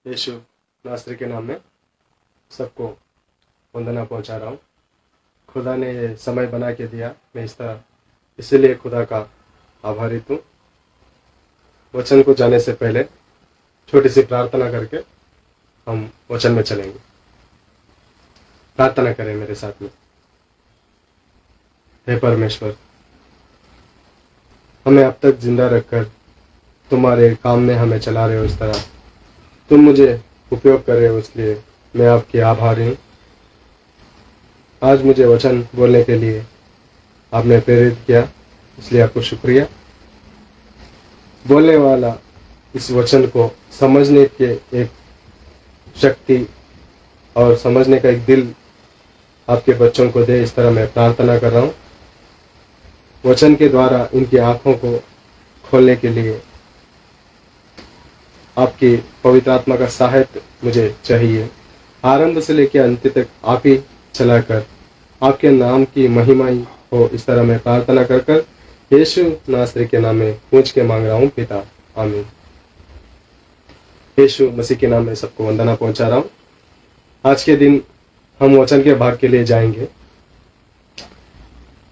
यीशु नासरी के नाम में सबको वंदना पहुंचा रहा हूँ। खुदा ने ये समय बना के दिया, मैं इस तरह इसीलिए खुदा का आभारी हूँ। वचन को जाने से पहले छोटी सी प्रार्थना करके हम वचन में चलेंगे। प्रार्थना करें मेरे साथ में। हे परमेश्वर, हमें अब तक जिंदा रखकर तुम्हारे काम में हमें चला रहे हो, इस तरह तुम मुझे उपयोग कर रहे हो, इसलिए मैं आपकी आभारी हूँ। आज मुझे वचन बोलने के लिए आपने प्रेरित किया, इसलिए आपको शुक्रिया। बोलने वाला इस वचन को समझने के एक शक्ति और समझने का एक दिल आपके बच्चों को दे, इस तरह मैं प्रार्थना कर रहा हूँ। वचन के द्वारा इनकी आंखों को खोलने के लिए आपकी पवित्र आत्मा का सहायता मुझे चाहिए। आरंभ से लेकर अंत तक आप ही चलाकर आपके नाम की महिमा ही हो, इस तरह मैं प्रार्थना कर कर यीशु नासरी के नाम में पूछ के मांग रहा हूँ पिता, आमीन। यीशु मसीह के नाम में सबको वंदना पहुंचा रहा हूँ। आज के दिन हम वचन के भाग के लिए जाएंगे।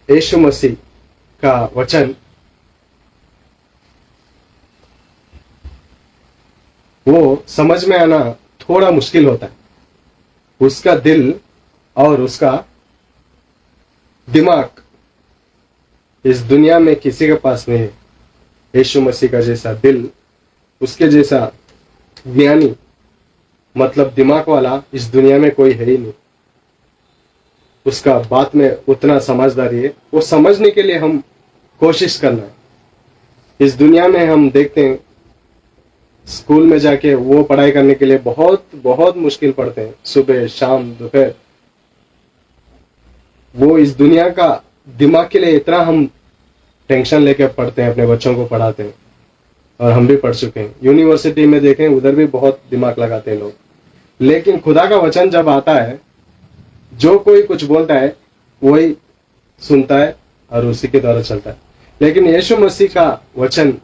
यीशु मसीह का वचन वो समझ में आना थोड़ा मुश्किल होता है। उसका दिल और उसका दिमाग इस दुनिया में किसी के पास नहीं है। यीशु मसीह का जैसा दिल, उसके जैसा ज्ञानी मतलब दिमाग वाला इस दुनिया में कोई है ही नहीं। उसका बात में उतना समझदारी है, वो समझने के लिए हम कोशिश करना है। इस दुनिया में हम देखते हैं स्कूल में जाके वो पढ़ाई करने के लिए बहुत बहुत मुश्किल पड़ते हैं, सुबह शाम दोपहर। वो इस दुनिया का दिमाग के लिए इतना हम टेंशन लेके पढ़ते हैं, अपने बच्चों को पढ़ाते हैं, और हम भी पढ़ चुके हैं। यूनिवर्सिटी में देखें, उधर भी बहुत दिमाग लगाते हैं लोग। लेकिन खुदा का वचन जब आता है, जो कोई कुछ बोलता है वही सुनता है और उसी के द्वारा चलता है। लेकिन यीशु मसीह का वचन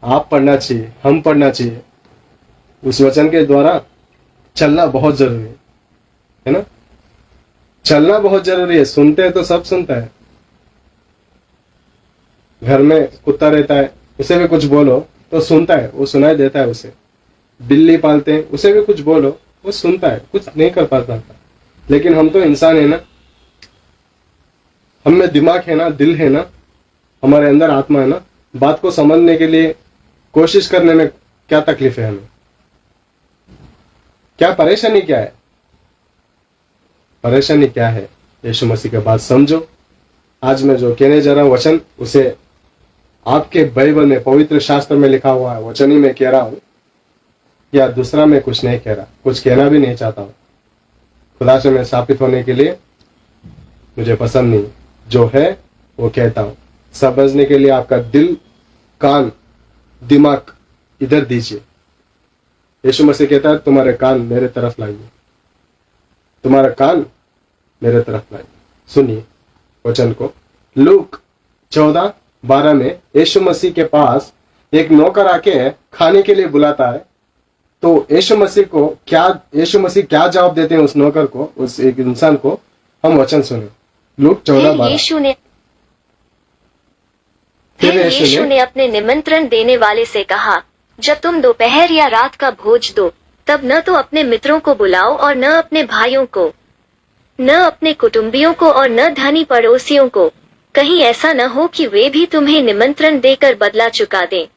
आप पढ़ना चाहिए, हम पढ़ना चाहिए। उस वचन के द्वारा चलना बहुत जरूरी है ना? चलना बहुत जरूरी है। सुनते हैं तो सब सुनता है। घर में कुत्ता रहता है, उसे भी कुछ बोलो तो सुनता है, वो सुनाई देता है उसे। बिल्ली पालते हैं, उसे भी कुछ बोलो वो सुनता है, कुछ नहीं कर पाता। लेकिन हम तो इंसान है ना, हम में दिमाग है ना, दिल है ना, हमारे अंदर आत्मा है ना। बात को समझने के लिए कोशिश करने में क्या तकलीफ है हमें? क्या परेशानी क्या है? परेशानी क्या है? यीशु मसीह की बात समझो। आज मैं जो कहने जा रहा हूं वचन, उसे आपके बाइबल में पवित्र शास्त्र में लिखा हुआ है, वचन ही मैं कह रहा हूं, या दूसरा मैं कुछ नहीं कह रहा, कुछ कहना भी नहीं चाहता हूं। खुदा से मैं स्थापित होने के लिए मुझे पसंद नहीं, जो है वो कहता हूं। समझने के लिए आपका दिल, कान, दिमाग इधर दीजिए। यीशु मसीह कहता है तुम्हारे कान मेरे तरफ लाइए, तुम्हारा कान मेरे तरफ लाइए। सुनिए वचन को। लूक 14:12 में यीशु मसीह के पास एक नौकर आके खाने के लिए बुलाता है। तो यीशु मसीह क्या जवाब देते हैं उस नौकर को, उस एक इंसान को? हम वचन सुने। लूक 14:12। यीशु ने अपने निमंत्रण देने वाले से कहा, जब तुम दोपहर या रात का भोज दो, तब न तो अपने मित्रों को बुलाओ और न अपने भाइयों को, न अपने कुटुंबियों को और न धनी पड़ोसियों को, कहीं ऐसा न हो कि वे भी तुम्हें निमंत्रण देकर बदला चुका दें।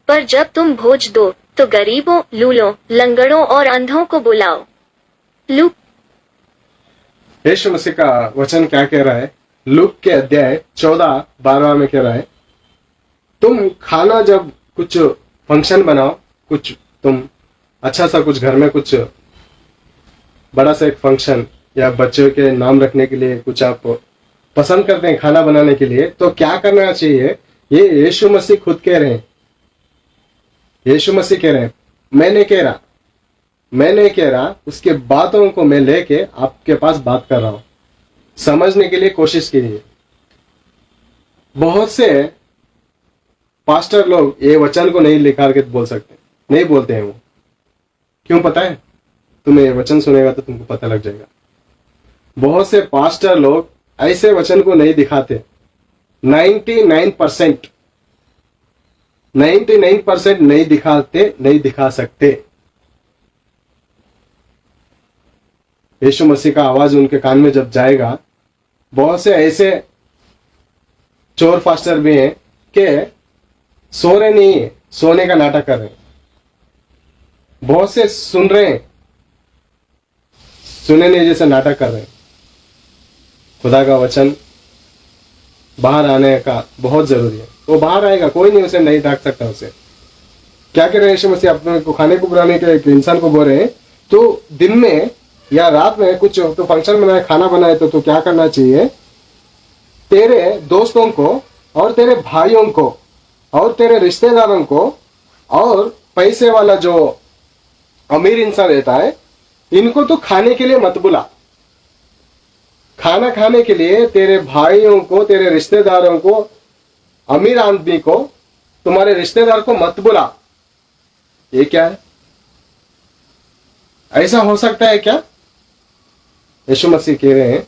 पर जब तुम भोज दो तो गरीबों, लूलों, लंगड़ों और अंधों को बुलाओ। लूक। यीशु मसीह का वचन क्या कह रहा है? लूक के अध्याय 14:12 में कह रहा है, तुम खाना जब कुछ फंक्शन बनाओ, कुछ तुम अच्छा सा कुछ घर में कुछ बड़ा सा एक फंक्शन या बच्चों के नाम रखने के लिए कुछ आप पसंद करते हैं खाना बनाने के लिए, तो क्या करना चाहिए? ये यीशु मसीह खुद कह रहे हैं। यीशु मसीह कह रहे हैं, मैं नहीं कह रहा, उसके बातों को मैं लेके आपके पास बात कर रहा हूं। समझने के लिए कोशिश कीजिए। बहुत से पास्टर लोग ये वचन को नहीं लिखा के बोल सकते, नहीं बोलते हैं वो। क्यों पता है? तुम्हें ये वचन सुनेगा तो तुमको पता लग जाएगा। बहुत से पास्टर लोग ऐसे वचन को नहीं दिखाते। 99% नहीं दिखाते, नहीं दिखा सकते। यीशु मसीह का आवाज उनके कान में जब जाएगा, बहुत से ऐसे चोर फास्टर भी हैं कि सो रहे नहीं है, सोने का नाटक कर रहे हैं। बहुत से सुन रहे हैं, सुने नहीं जैसे नाटक कर रहे हैं। खुदा का वचन बाहर आने का बहुत जरूरी है। वो बाहर आएगा, कोई नहीं उसे नहीं ढक सकता। उसे क्या कह रहे हैं यीशु मसीह? अपने को खाने को बुलाने के एक इंसान को बोल रहे हैं, तो दिन में या रात में कुछ तो फंक्शन बनाए, खाना बनाए, तो क्या करना चाहिए? तेरे दोस्तों को और तेरे भाइयों को और तेरे रिश्तेदारों को और पैसे वाला जो अमीर इंसान रहता है, इनको तो खाने के लिए मत बुला। खाना खाने के लिए तेरे भाइयों को, तेरे रिश्तेदारों को, अमीर आदमी को, तुम्हारे रिश्तेदार को मत बुला। ये क्या है? ऐसा हो सकता है क्या? यीशु मसीह कह रहे हैं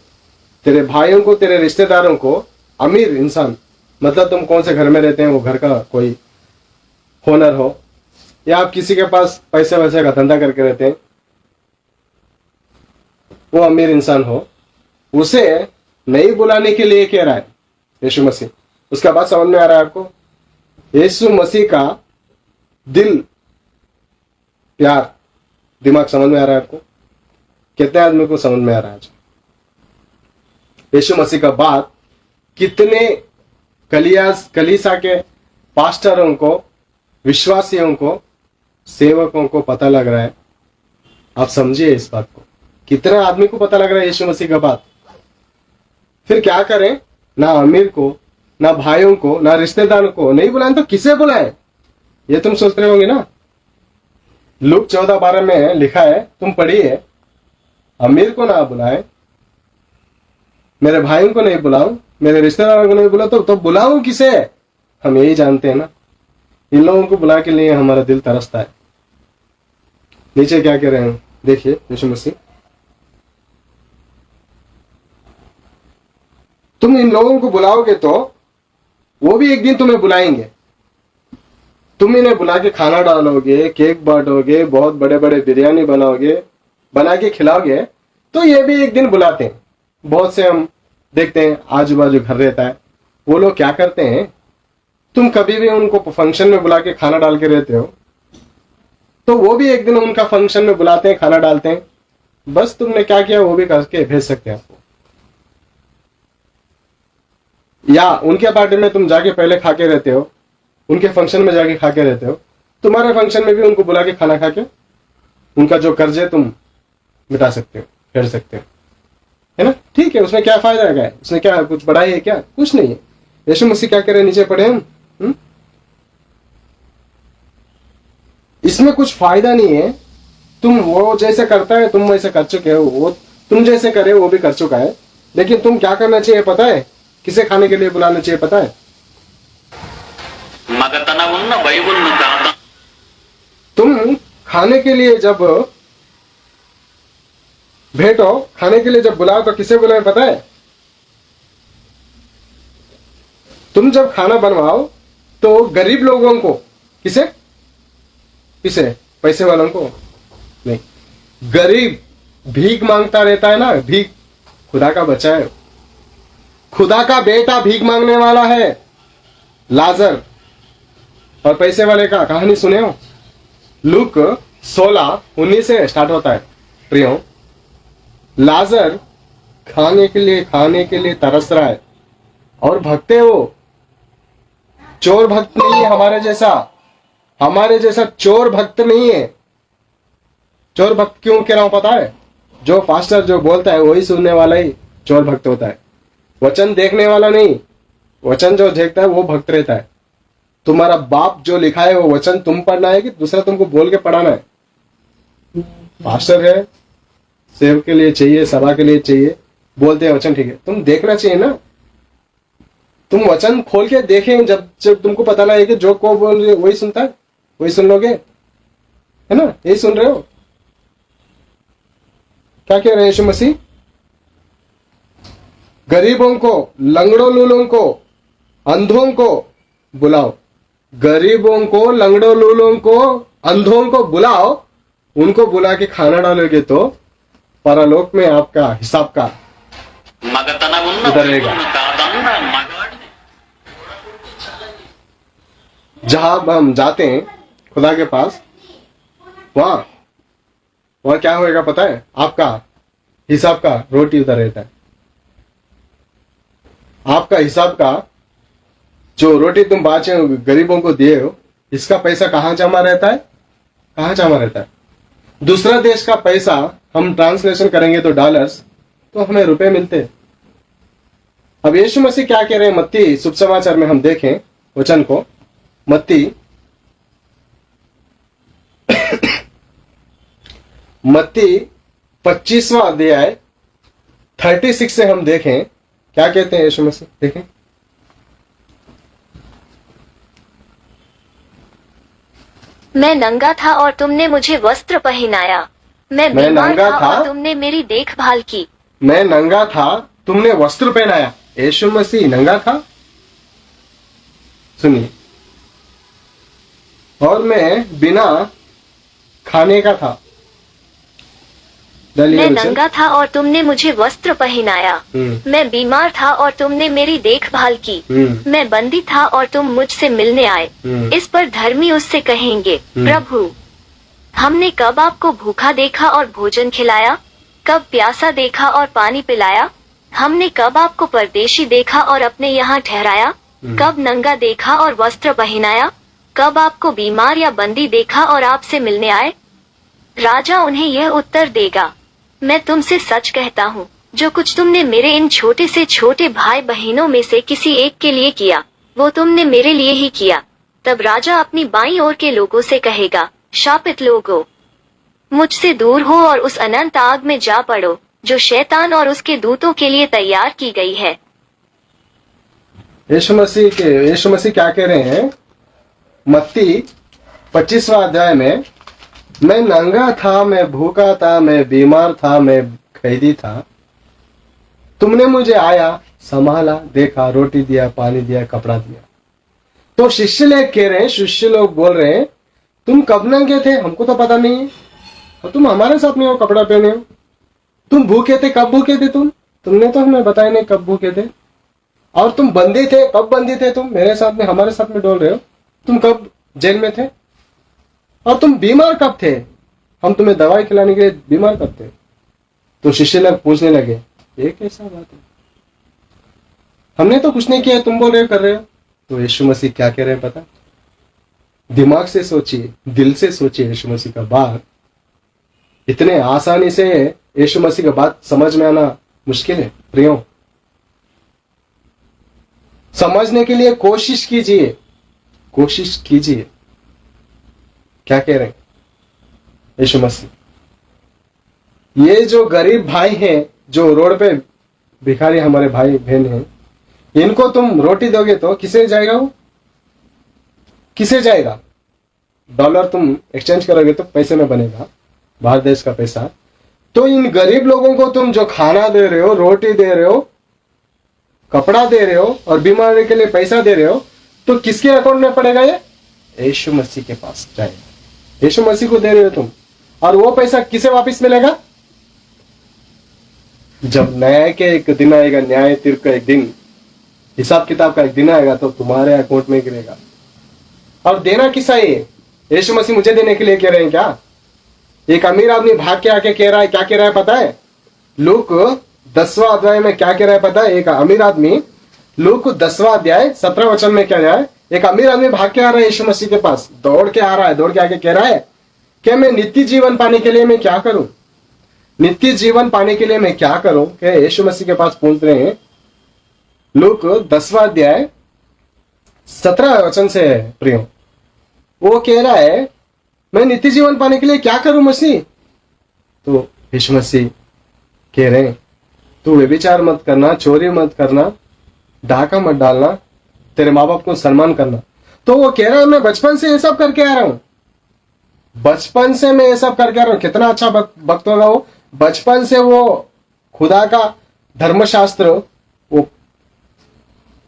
तेरे भाइयों को, तेरे रिश्तेदारों को, अमीर इंसान मतलब तुम कौन से घर में रहते हैं, वो घर का कोई ओनर हो या आप किसी के पास पैसे वैसे का धंधा करके रहते हैं, वो अमीर इंसान हो, उसे नहीं बुलाने के लिए कह रहा है यीशु मसीह। उसका बात समझ में आ रहा है आपको? यीशु मसीह का दिल, प्यार, दिमाग समझ में आ रहा है आपको? कितने आदमी को समझ में आ रहा है? यीशु मसीह का बात कितने कलीसा के पास्टरों को, विश्वासियों को, सेवकों को पता लग रहा है? आप समझिए इस बात को। कितना आदमी को पता लग रहा है यीशु मसीह का बात? फिर क्या करें? ना अमीर को, ना भाइयों को, ना रिश्तेदारों को नहीं बुलाएं तो किसे बुलाएं? ये तुम सोच रहे होंगे ना। लूक 14:12 में लिखा है, तुम पढ़िए, अमीर को ना बुलाए, मेरे भाइयों को नहीं बुलाऊं, मेरे रिश्तेदारों को नहीं बुलाओ, तो बुलाऊं किसे? हम यही जानते हैं ना, इन लोगों को बुला के लिए हमारा दिल तरसता है। नीचे क्या कह रहे हैं देखिए यीशु मसीह, तुम इन लोगों को बुलाओगे तो वो भी एक दिन तुम्हें बुलाएंगे। तुम इन्हें बुला के खाना डालोगे, केक बांटोगे, बहुत बड़े बड़े बिरयानी बनाओगे, बना के खिलाओगे, तो ये भी एक दिन बुलाते हैं। बहुत से हम देखते हैं आजू बाजू घर रहता है, वो लोग क्या करते हैं, तुम कभी भी उनको फंक्शन में बुला के खाना डाल के रहते हो, तो वो भी एक दिन उनका फंक्शन में बुलाते हैं, खाना डालते हैं। बस तुमने क्या किया वो भी करके भेज सकते हैं आपको। या उनके पार्टी में तुम जाके पहले खा के रहते हो, उनके फंक्शन में जाके खा के रहते हो, तुम्हारे फंक्शन में भी उनको बुला के खाना खा के उनका जो कर्ज है तुम मिटा सकते हो, फेर सकते हो, है ना? ठीक है, उसमें क्या फायदा है? उसमें क्या कुछ बढ़ाई है क्या? कुछ नहीं है। यीशु मसीह क्या करे, नीचे पढ़े हम, इसमें कुछ फायदा नहीं है। तुम वो जैसे करता है तुम वैसे कर चुके हो, वो तुम जैसे करे वो भी कर चुका है। लेकिन तुम क्या करना चाहिए पता है? किसे खाने के लिए बुलाना चाहिए पता है? तुम खाने के लिए जब भेंटो, खाने के लिए जब बुलाओ तो किसे बुलाए पता है? तुम जब खाना बनवाओ तो गरीब लोगों को, किसे किसे पैसे वालों को नहीं, गरीब भीख मांगता रहता है ना, भीख, खुदा का बच्चा है, खुदा का बेटा भीख मांगने वाला है, लाजर। और पैसे वाले का कहानी सुने हो? लूक 16:19 से स्टार्ट होता है। प्रियो, लाजर खाने के लिए तरस रहा है और भक्त है वो, चोर भक्त नहीं है हमारे जैसा चोर भक्त नहीं है। चोर भक्त क्यों कह रहा हूं पता है? जो पास्टर जो बोलता है वही सुनने वाला ही चोर भक्त होता है, वचन देखने वाला नहीं। वचन जो देखता है वो भक्त रहता है। तुम्हारा बाप जो लिखा है वो वचन तुम पढ़ना है कि दूसरा तुमको बोल के पढ़ाना है? पास्टर है, सेव के लिए चाहिए, सभा के लिए चाहिए, बोलते हैं वचन, ठीक है, तुम देखना चाहिए ना। तुम वचन खोल के देखें, जब तुमको पता लगे कि जो को बोल रहे वही सुनता है, वही सुन लोगे, है ना? यही सुन रहे हो। क्या कह रहे हैं यीशु मसीह? गरीबों को, लंगड़ों लूलों को, अंधों को बुलाओ। गरीबों को, लंगड़ों लूलों को, अंधों को बुलाओ। उनको बुला के खाना डालोगे तो परलोक में आपका हिसाब का उतरेगा। जहां हम जाते हैं खुदा के पास, वहां क्या होएगा पता है? आपका हिसाब का रोटी उधर रहता है। आपका हिसाब का जो रोटी तुम बाचे हो, गरीबों को दिए हो, इसका पैसा कहां जमा रहता है? कहां जमा रहता है? दूसरा देश का पैसा हम ट्रांसलेशन करेंगे तो डॉलर्स, तो हमें रुपए मिलते हैं। अब यीशु मसीह क्या कह रहे हैं? मत्ती शुभ समाचार में हम देखें वचन को, मत्ती 25वां अध्याय 36 से हम देखें क्या कहते हैं यीशु मसीह। देखें, मैं नंगा था और तुमने मुझे वस्त्र पहनाया, मैं बीमार नंगा था था और तुमने मेरी देखभाल की। मैं नंगा था, तुमने वस्त्र पहनाया। यीशु मसीह नंगा था, सुनिए। और मैं बिना खाने का था। मैं नंगा था और तुमने मुझे वस्त्र पहनाया, मैं बीमार था और तुमने मेरी देखभाल की, मैं बंदी था और तुम मुझसे मिलने आए। इस पर धर्मी उससे कहेंगे, प्रभु, हमने कब आपको भूखा देखा और भोजन खिलाया? कब प्यासा देखा और पानी पिलाया? हमने कब आपको परदेशी देखा और अपने यहाँ ठहराया? कब नंगा देखा और वस्त्र पहनाया? कब आपको बीमार या बंदी देखा और आपसे मिलने आए? राजा उन्हें यह उत्तर देगा, मैं तुमसे सच कहता हूँ, जो कुछ तुमने मेरे इन छोटे से छोटे भाई बहनों में से किसी एक के लिए किया, वो तुमने मेरे लिए ही किया। तब राजा अपनी बाईं ओर के लोगों से कहेगा, शापित लोगों, मुझसे दूर हो और उस अनंत आग में जा पड़ो, जो शैतान और उसके दूतों के लिए तैयार की गई है। यीशु मसीह क्या कह रहे हैं? मत्ती 25वां अध्याय में, मैं नंगा था, मैं भूखा था, मैं बीमार था, मैं कैदी था, तुमने मुझे आया, संभाला, देखा, रोटी दिया, पानी दिया, कपड़ा दिया। तो शिष्य लोग कह रहे हैं, शिष्य लोग बोल रहे हैं, तुम कब नंगे थे? हमको तो पता नहीं है, और तुम हमारे साथ में हो, कपड़ा पहने हो। तुम भूखे थे, कब भूखे थे? तुमने तो हमें बताया नहीं कब भूखे थे। और तुम बंदी थे, कब बंदी थे? तुम मेरे साथ में, हमारे साथ में डोल रहे हो। तुम कब जेल में थे? और तुम बीमार कब थे? हम तुम्हें दवाई खिलाने के लिए बीमार कब थे? तो शिष्य लोग पूछने लगे, ये कैसा बात है? हमने तो कुछ नहीं किया, तुम बोल रहे हो, कर रहे हो। तो यीशु मसीह क्या कह रहे हैं पता? दिमाग से सोचिए, दिल से सोचिए यीशु मसीह का बात। इतने आसानी से यीशु मसीह का बात समझ में आना मुश्किल है प्रियो। समझने के लिए कोशिश कीजिए, कोशिश कीजिए। क्या कह रहे हैं यीशु मसीह? ये जो गरीब भाई हैं, जो रोड पे भिखारी हमारे भाई बहन हैं, इनको तुम रोटी दोगे तो किसे जाएगा? वो किसे जाएगा? डॉलर तुम एक्सचेंज करोगे तो पैसे में बनेगा, बाहर देश का पैसा। तो इन गरीब लोगों को तुम जो खाना दे रहे हो, रोटी दे रहे हो, कपड़ा दे रहे हो और बीमारी के लिए पैसा दे रहे हो, तो किसके अकाउंट में पड़ेगा? ये यीशु मसीह के पास जाएगा। यीशु मसीह को दे रहे हो तुम, और वो पैसा किसे वापस मिलेगा? जब न्याय के एक दिन आएगा, न्याय तीर्थ का एक दिन, हिसाब किताब का एक दिन आएगा, तो तुम्हारे अकाउंट में गिरेगा। और देना किसा है? यीशु मसीह मुझे देने के लिए कह रहे हैं क्या? एक अमीर आदमी भाग के आके कह रहा है, क्या कह रहा है पता है? लूक 10वां अध्याय में क्या कह रहा है पता है? एक अमीर आदमी, लूक 10वां अध्याय 17 वचन में क्या है? एक अमीर आदमी भाग के आ रहा है यीशु मसीह के पास, दौड़ के आ रहा है, दौड़ के आके कह रहा है कि मैं नित्य जीवन पाने के लिए मैं क्या करूं? नित्य जीवन पाने के लिए मैं क्या करूं? कि यीशु मसीह के पास पूछ रहे हैं। लूक 10वां अध्याय 17 वचन से है प्रियो। वो कह रहा है, मैं नित्य जीवन पाने के लिए क्या करूं मसीह? तो यीशु मसीह कह रहे हैं, तू व्यभिचार मत करना, चोरी मत करना, डाका मत डालना, तेरे माँ बाप को सम्मान करना। तो वो कह रहा है, मैं बचपन से ये सब करके आ रहा हूं, बचपन से मैं ये सब करके आ रहा हूं। कितना अच्छा भक्त होगा वो, बचपन से वो खुदा का धर्मशास्त्र वो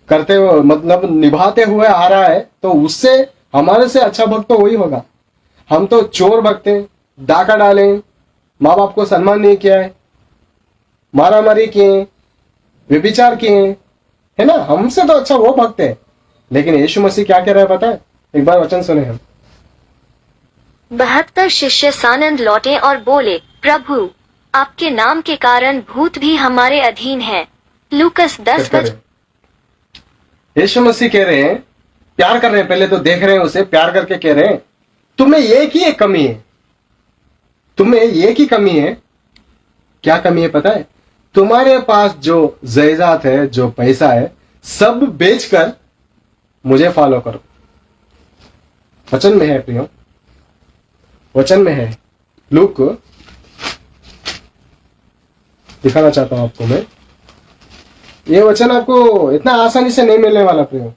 करते हुए मतलब निभाते हुए आ रहा है, तो उससे हमारे से अच्छा भक्त तो वही होगा। हम तो चोर भक्त हैं, डाका डाले, माँ बाप को सम्मान नहीं किया है, मारामारी किए, व्यभिचार किए, है ना। हमसे तो अच्छा वो भक्त है। लेकिन यीशु मसीह क्या कह रहा है पता है? एक बार वचन सुने हम। 72 शिष्य सानंद लौटे और बोले, प्रभु, आपके नाम के कारण भूत भी हमारे अधीन हैं। लूकस 10 यीशु मसीह कह रहे हैं, प्यार कर रहे हैं, पहले तो देख रहे हैं उसे, प्यार करके कह रहे हैं, तुम्हें एक ही एक कमी है, तुम्हें एक ही कमी है। क्या कमी है पता है? तुम्हारे पास जो जायदाद है, जो पैसा है, सब बेचकर मुझे फॉलो करो। वचन में है प्रियो, वचन में है। लूक दिखाना चाहता हूं आपको मैं। ये वचन आपको इतना आसानी से नहीं मिलने वाला प्रियो।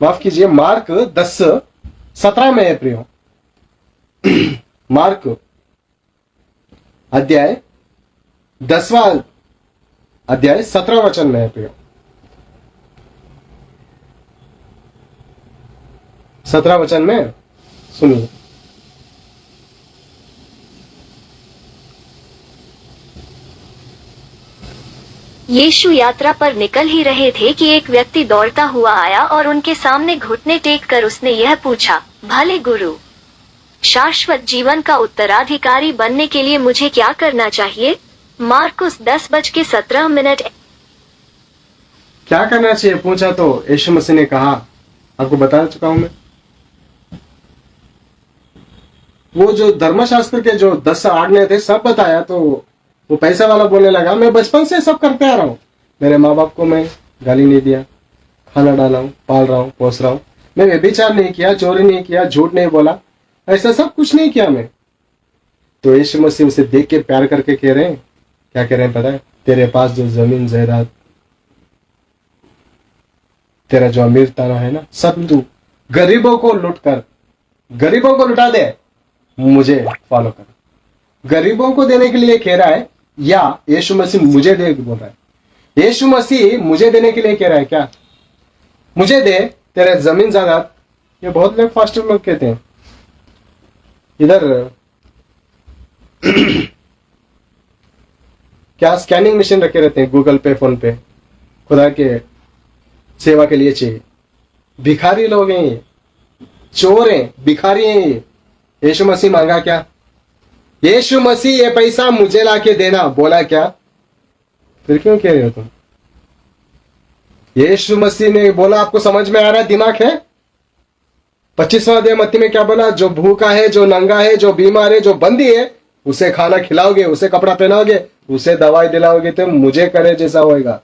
माफ कीजिए, मार्क 10:17 में है प्रियो। मार्क अध्याय 10वां अध्याय 17 वचन में है प्रियो। 17 वचन में सुनिए। यीशु यात्रा पर निकल ही रहे थे कि एक व्यक्ति दौड़ता हुआ आया और उनके सामने घुटने टेक कर उसने यह पूछा, भले गुरु, शाश्वत जीवन का उत्तराधिकारी बनने के लिए मुझे क्या करना चाहिए? मार्कुस 10:17। क्या करना चाहिए पूछा तो यीशु मसीह ने कहा, आपको बता चुका हूं मैं, वो जो धर्मशास्त्र के जो 10 आज्ञा थे सब बताया। तो वो पैसा वाला बोलने लगा, मैं बचपन से सब करते आ रहा हूं, मेरे माँ बाप को मैं गाली नहीं दिया, खाना डाला हूं, पाल रहा हूं, पोस रहा हूं, मैं व्यभिचार नहीं किया, चोरी नहीं किया, झूठ नहीं बोला, ऐसा सब कुछ नहीं किया मैं। तो यीशु मसीह उसे देख के प्यार करके कह रहे हैं, क्या कह रहे हैं पता है? तेरे पास जो जमीन जायदाद, तेरा जो अमीर ताना है ना, सब तू गरीबों को लुट कर, गरीबों को लुटा दे, मुझे फॉलो कर। गरीबों को देने के लिए कह रहा है या यीशु मसीह मुझे दे बोल रहा है? यीशु मसीह मुझे देने के लिए कह रहा है क्या? मुझे दे तेरे जमीन जायदाद। ये बहुत लोग फास्टर लोग कहते हैं इधर क्या स्कैनिंग मशीन रखे रहते हैं गूगल पे, फोन पे, खुदा के सेवा के लिए चाहिए। भिखारी लोग हैं ये, चोर हैं, भिखारी हैं ये। यीशु मसीह मांगा क्या? यीशु मसीह ये पैसा मुझे लाके देना बोला क्या? फिर क्यों कह रहे हो तुम? यीशु मसीह ने बोला, आपको समझ में आ रहा है? दिमाग है? 25वां अध्याय मत्ती में क्या बोला? जो भूखा है, जो नंगा है, जो बीमार है, जो बंदी है, उसे खाना खिलाओगे, उसे कपड़ा पहनाओगे, उसे दवाई दिलाओगे तो मुझे करे जैसा होएगा।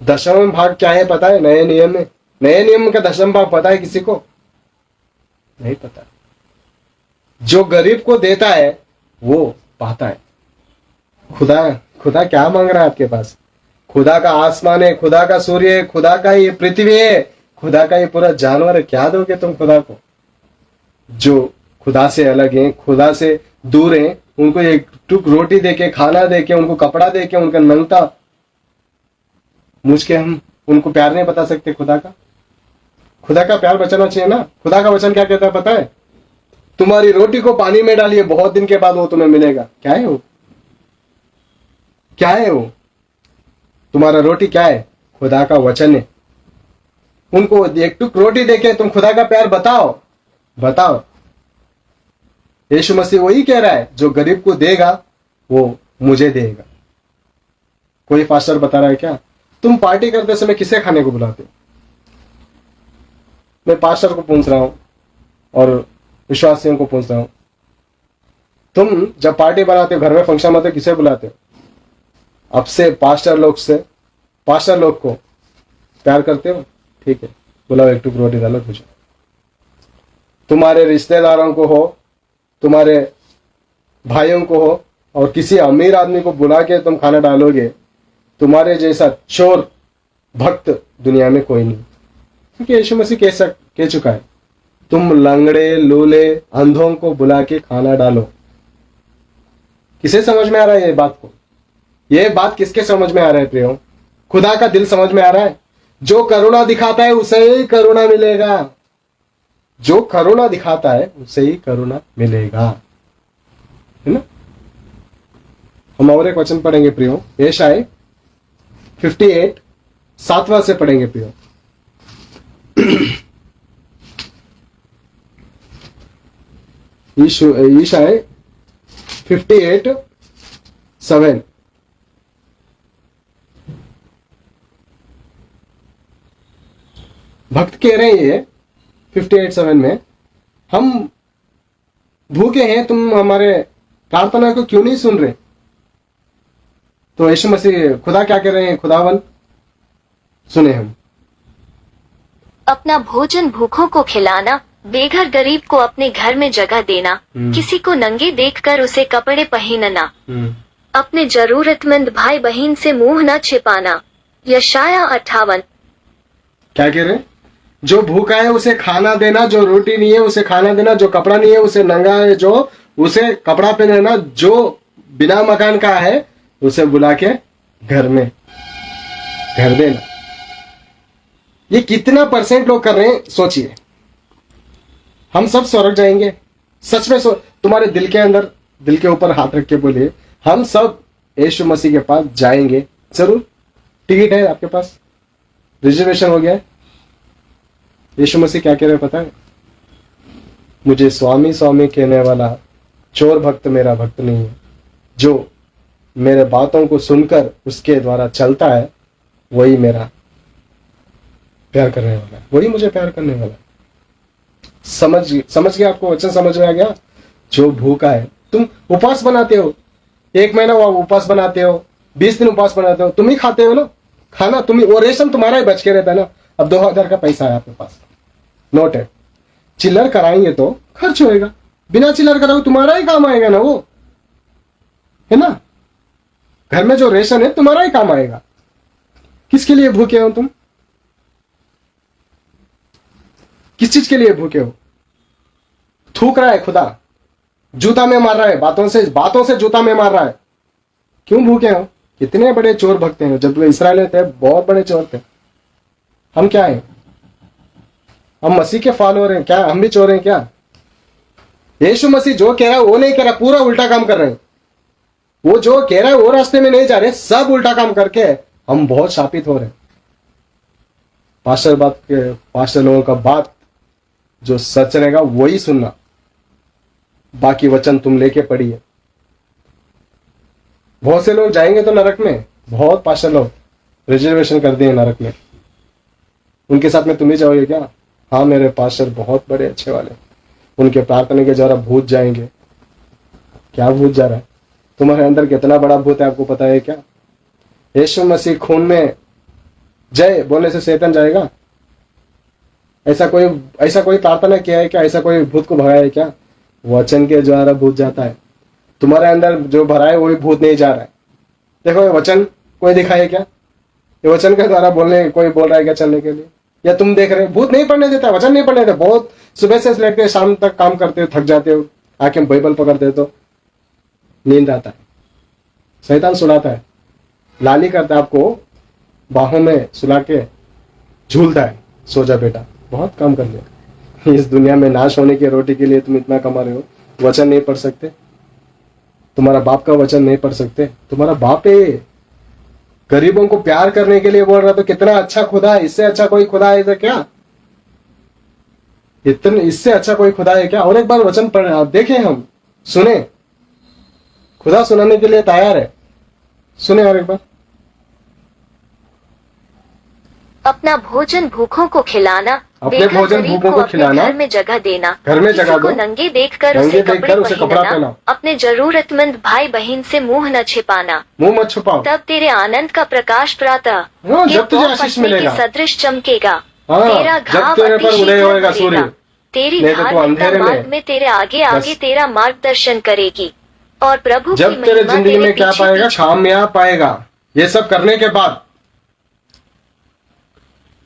दशम भाग क्या है पता है? नए नियम में, नए नियम का दशम भाग पता है किसी को? नहीं पता। जो गरीब को देता है वो पाता है। खुदा क्या मांग रहा है आपके पास? खुदा का आसमान है, खुदा का सूर्य है, खुदा का ये पृथ्वी है, खुदा का ये पूरा जानवर है। क्या दोगे तुम खुदा को? जो खुदा से अलग हैं, खुदा से दूर हैं, उनको एक टुक रोटी देके, खाना देके, उनको कपड़ा देके, उनका नंगता मुझ के हम उनको प्यार नहीं बता सकते खुदा का? खुदा का प्यार बचाना चाहिए ना। खुदा का वचन क्या कहता है पता है? तुम्हारी रोटी को पानी में डालिए, बहुत दिन के बाद वो तुम्हें मिलेगा। क्या है वो? क्या है वो? तुम्हारा रोटी क्या है? खुदा का वचन है। उनको एक टुक रोटी देके तुम खुदा का प्यार बताओ, बताओ। यीशु मसीह वही कह रहा है, जो गरीब को देगा वो मुझे देगा। कोई पास्टर बता रहा है क्या? तुम पार्टी करते समय किसे खाने को बुलाते हो? मैं पास्टर को पूछ रहा हूं और विश्वासियों को पूछ रहा हूं, तुम जब पार्टी बनाते हो, घर में फंक्शन होते हो, किसे बुलाते हो? अब से पास्टर लोग को प्यार करते हो? ठीक है, बुलाओ, एक टुक रोटी डालो, पूछो। तुम्हारे रिश्तेदारों को हो, तुम्हारे भाइयों को हो, और किसी अमीर आदमी को बुला के तुम खाना डालोगे, तुम्हारे जैसा चोर भक्त दुनिया में कोई नहीं। क्योंकि यीशु मसीह कह चुका है, तुम लंगड़े, लूले, अंधों को बुला के खाना डालो, किसे समझ में आ रहा है ये बात को? ये बात किसके समझ में आ रहा है प्रियो? खुदा का दिल समझ में आ रहा है? जो करुणा दिखाता है उसे ही करुणा मिलेगा। जो करुणा दिखाता है उसे ही करुणा मिलेगा, है ना? हम और एक वचन पढ़ेंगे प्रियो, यशायाह 58 7वां से पढ़ेंगे प्रियो। यशायाह 58 7। भक्त कह रहे हैं ये 58:7 में, हम भूखे हैं, तुम हमारे प्रार्थना को क्यों नहीं सुन रहे? तो यीशु मसीह खुदा क्या कह रहे हैं? खुदावन सुने हम। अपना भोजन भूखों को खिलाना, बेघर गरीब को अपने घर में जगह देना, किसी को नंगे देखकर उसे कपड़े पहनना, अपने जरूरतमंद भाई बहन से मुंह न छिपाना। यशायाह 58। क्या कह रहे हैं? जो भूखा है उसे खाना देना, जो रोटी नहीं है उसे खाना देना, जो कपड़ा नहीं है उसे नंगा है जो उसे कपड़ा पहनाना, जो बिना मकान का है उसे बुला के घर में घर देना। ये कितना % लोग कर रहे हैं सोचिए। हम सब स्वर्ग जाएंगे सच में? तुम्हारे दिल के अंदर, दिल के ऊपर हाथ रख के बोलिए, हम सब यीशु मसीह के पास जाएंगे जरूर। टिकट है आपके पास? रिजर्वेशन हो गया है? यीशु मसीह क्या कह रहे हैं पता है? मुझे स्वामी स्वामी कहने वाला चोर भक्त मेरा भक्त नहीं है, जो मेरे बातों को सुनकर उसके द्वारा चलता है वही मेरा प्यार करने वाला है, वही मुझे प्यार करने वाला है। समझ गया? आपको वचन समझ में आ गया? जो भूखा है, तुम उपवास बनाते हो, 1 महीना वो उपवास बनाते हो, 20 दिन उपवास बनाते हो, तुम ही खाते हो ना खाना, तुम ही, वो रेशम तुम्हारा ही बच के रहता है ना। अब 2000 का पैसा है आपके पास, नोट है, चिल्लर कराएंगे तो खर्च होएगा, बिना चिल्लर कराओ तुम्हारा ही काम आएगा ना, वो है ना। घर में जो रेशन है तुम्हारा ही काम आएगा। किसके लिए भूखे हो तुम? किस चीज के लिए भूखे हो? थूक रहा है खुदा, जूता में मार रहा है, बातों से जूता में मार रहा है। क्यों भूखे हो? कितने बड़े चोर भगते हैं। जब इस्राएल थे बहुत बड़े चोर थे। हम क्या है? हम मसीह के फॉलोअर हैं क्या? हम भी चोर हैं क्या? यीशु मसीह जो कह रहा है वो नहीं कह रहा, पूरा उल्टा काम कर रहे हैं। वो जो कह रहा है वो रास्ते में नहीं जा रहे, सब उल्टा काम करके हम बहुत शापित हो रहे हैं। पास्टर लोगों का बात जो सच रहेगा वही सुनना, बाकी वचन तुम लेके पढ़िए। बहुत से लोग जाएंगे तो नरक में, बहुत पास्टर लोग रिजर्वेशन कर दिए नरक में, उनके साथ में तुम ही जाओगे क्या? हाँ, मेरे पास्टर बहुत बड़े अच्छे वाले, उनके प्रार्थना के द्वारा भूत जाएंगे। क्या भूत जा रहा है? तुम्हारे अंदर कितना बड़ा भूत है आपको पता है क्या? यीशु मसीह खून में जय बोलने से शैतान जाएगा? ऐसा कोई प्रार्थना किया है क्या? ऐसा कोई भूत को भगाया है क्या? वचन के द्वारा भूत जाता है। तुम्हारे अंदर जो भरा है वही भूत नहीं जा रहा है। देखो ये वचन कोई दिखाए क्या? ये वचन के द्वारा बोलने कोई बोल रहा है क्या चलने के लिए? या तुम देख रहे हो भूत नहीं पढ़ने देता, वचन नहीं पढ़ने देता। बहुत सुबह से लेकर शाम तक काम करते हो, थक जाते हो, आके बाइबल पकड़ते हो तो नींद आता है, शैतान सुलाता है, लाली करता है, आपको बाहों में सुला के झूलता है, सो जा बेटा, बहुत काम कर लिया। इस दुनिया में नाश होने की रोटी के लिए तुम इतना कमा रहे हो, वचन नहीं पढ़ सकते? तुम्हारा बाप का वचन नहीं पढ़ सकते? तुम्हारा बाप है, गरीबों को प्यार करने के लिए बोल रहा, तो कितना अच्छा खुदा है। इससे अच्छा कोई खुदा है क्या? इससे अच्छा कोई खुदा है क्या? और एक बार वचन पढ़ देखें, हम सुने, खुदा सुनाने के लिए तैयार है। सुने और एक बार। अपना भोजन भूखों को खिलाना, अपने भोजन भूखों को खिलाना, घर में जगह देना, घर में जगह दो, नंगे देखकर उसे कपड़ा पहनाना, अपने जरूरतमंद भाई बहन से मुंह न छिपाना, मुंह मत छुपाओ, तब तेरे आनंद का प्रकाश प्रातः जब तुझे आशीष मिलेगा, सदृश चमकेगा। तेरा घाव तेरे पर उदय होएगा सूर्य, तेरी धार्मिकता मार्ग में तेरे आगे आगे तेरा मार्गदर्शन करेगी। और प्रभु जब तेरे जिंदगी में क्या पाएगा? कामयाब पाएगा। ये सब करने के बाद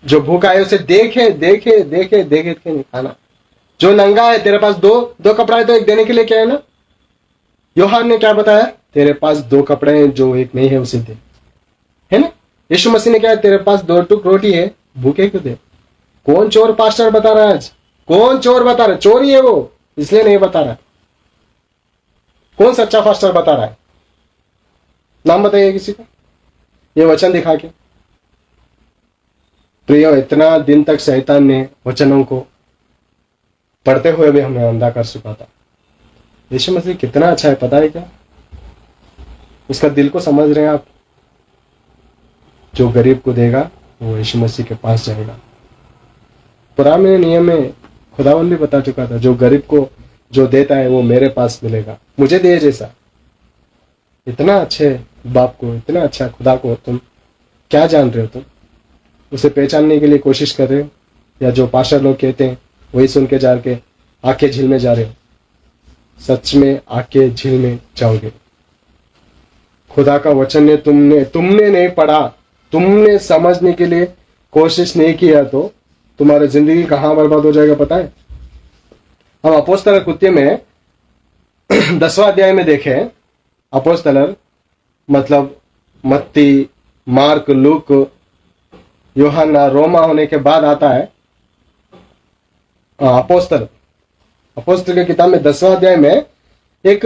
जो भूखा है उसे देखे देखे देखे देखे के नहीं खाना। जो नंगा है, तेरे पास दो कपड़ा है तो एक देने के लिए क्या है ना? यूहान ने क्या बताया? तेरे पास 2 कपड़े हैं, जो एक नहीं है उसे दे, है ना? यीशु मसीह ने क्या, तेरे पास 2 टुक रोटी है, भूखे क्यों दे? कौन चोर पास्टर बता रहा है आज? कौन चोर बता रहा है? चोरी है वो, इसलिए नहीं बता रहा। कौन सच्चा पास्टर बता रहा है? नाम बताइए किसी का, ये वचन दिखा के। प्रियो, इतना दिन तक शैतान ने वचनों को पढ़ते हुए भी हमें अंधा कर चुका था। यीशु मसीह कितना अच्छा है, पता है क्या? उसका दिल को समझ रहे हैं आप? जो गरीब को देगा वो यीशु मसीह के पास जाएगा। पुराने नियम में खुदावन भी बता चुका था, जो गरीब को जो देता है वो मेरे पास मिलेगा, मुझे दे जैसा। इतना अच्छे बाप को, इतना अच्छा खुदा को तुम क्या जान रहे हो? तुम उसे पहचानने के लिए कोशिश कर रहे हो, या जो पास्टर लोग कहते हैं वही सुन के जा के आके झील में जा रहे हो? सच में आके झील में जाओगे। खुदा का वचन ने तुमने नहीं पढ़ा, तुमने समझने के लिए कोशिश नहीं किया, तो तुम्हारी जिंदगी कहां बर्बाद हो जाएगा पता है? हम अपोस्तलर कृत्य में 10वां अध्याय में देखें। अपोस्तलर मतलब मत्ती, मार्क, लूक, यूहन्ना, रोमा होने के बाद आता है अपोस्तल की किताब में 10वां अध्याय में एक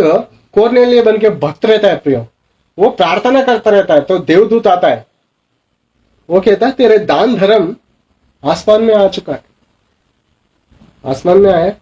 कोर्नेलिय बन के भक्त रहता है प्रियो। वो प्रार्थना करता रहता है, तो देवदूत आता है, वो कहता है तेरे दान धर्म आसमान में आ चुका है। आसमान में आया,